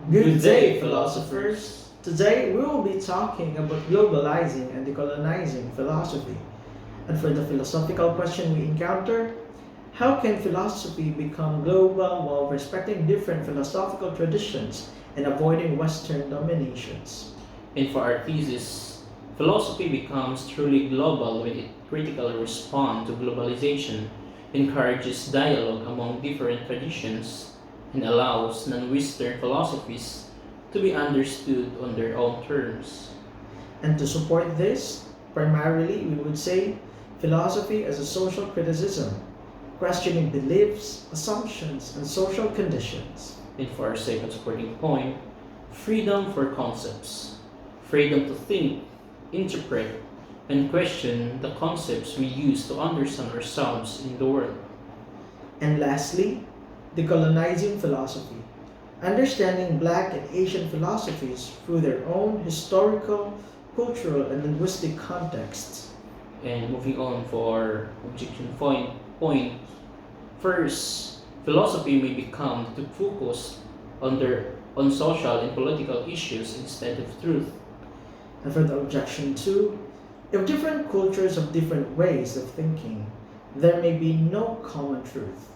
Good day, philosophers! Today we will be talking about globalizing and decolonizing philosophy. And for the philosophical question we encounter, how can philosophy become global while respecting different philosophical traditions and avoiding Western dominations? And for our thesis, philosophy becomes truly global when it critically responds to globalization, encourages dialogue among different traditions, and allows non-Western philosophies to be understood on their own terms. And to support this, primarily we would say philosophy as a social criticism, questioning beliefs, assumptions, and social conditions. And for our second supporting point, freedom for concepts, freedom to think, interpret, and question the concepts we use to understand ourselves in the world. And lastly, decolonizing philosophy, understanding Black and Asian philosophies through their own historical, cultural, and linguistic contexts. And moving on for objection point. First, philosophy may become too focused on social and political issues instead of truth. And for the objection two, if different cultures have different ways of thinking, there may be no common truth.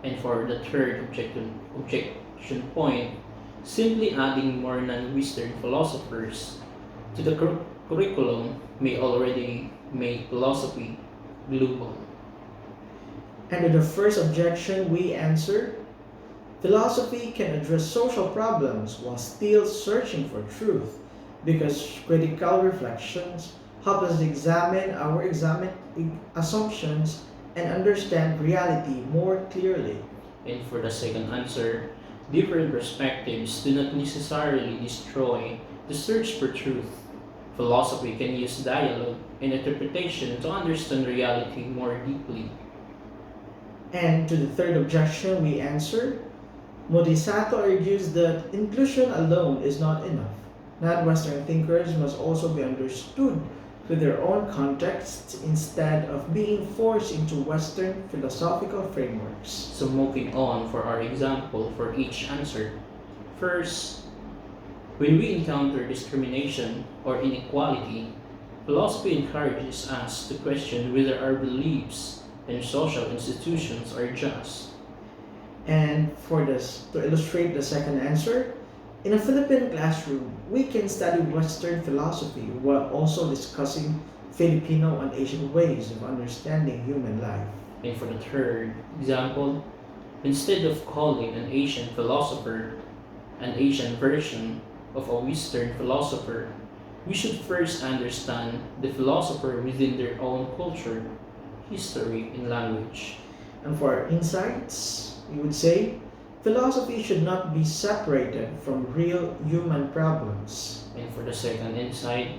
And for the third objection point, simply adding more non-Western philosophers to the curriculum may already make philosophy global. And to the first objection, we answer philosophy can address social problems while still searching for truth because critical reflections help us examine our assumptions and understand reality more clearly. And for the second answer, different perspectives do not necessarily destroy the search for truth. Philosophy can use dialogue and interpretation to understand reality more deeply. And to the third objection, we answer Modisato argues that inclusion alone is not enough. Non Western thinkers must also be understood with their own contexts instead of being forced into Western philosophical frameworks. So moving on for our example for each answer. First, when we encounter discrimination or inequality, philosophy encourages us to question whether our beliefs and social institutions are just. And for this, to illustrate the second answer, in a Philippine classroom, we can study Western philosophy while also discussing Filipino and Asian ways of understanding human life. And for the third example, instead of calling an Asian philosopher an Asian version of a Western philosopher, we should first understand the philosopher within their own culture, history, and language. And for our insights, we would say philosophy should not be separated from real human problems. And for the second insight,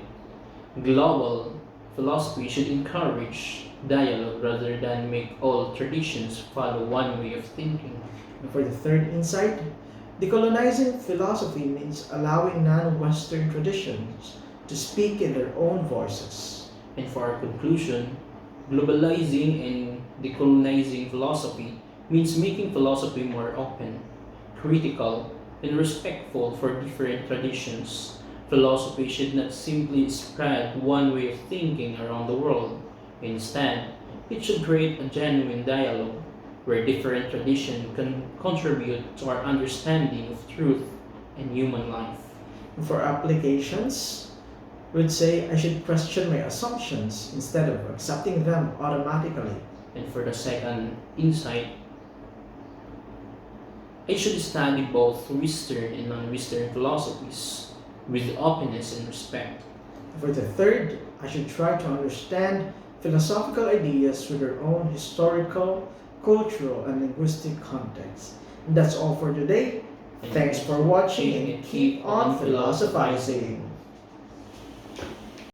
global philosophy should encourage dialogue rather than make all traditions follow one way of thinking. And for the third insight, decolonizing philosophy means allowing non Western traditions to speak in their own voices. And for our conclusion, globalizing and decolonizing philosophy means making philosophy more open, critical, and respectful for different traditions. Philosophy should not simply spread one way of thinking around the world. Instead, it should create a genuine dialogue where different traditions can contribute to our understanding of truth and human life. And for applications, we'd say I should question my assumptions instead of accepting them automatically. And for the second insight, I should study both Western and non-Western philosophies with openness and respect. For the third, I should try to understand philosophical ideas through their own historical, cultural, and linguistic context. And that's all for today. Thanks for watching and keep on philosophizing.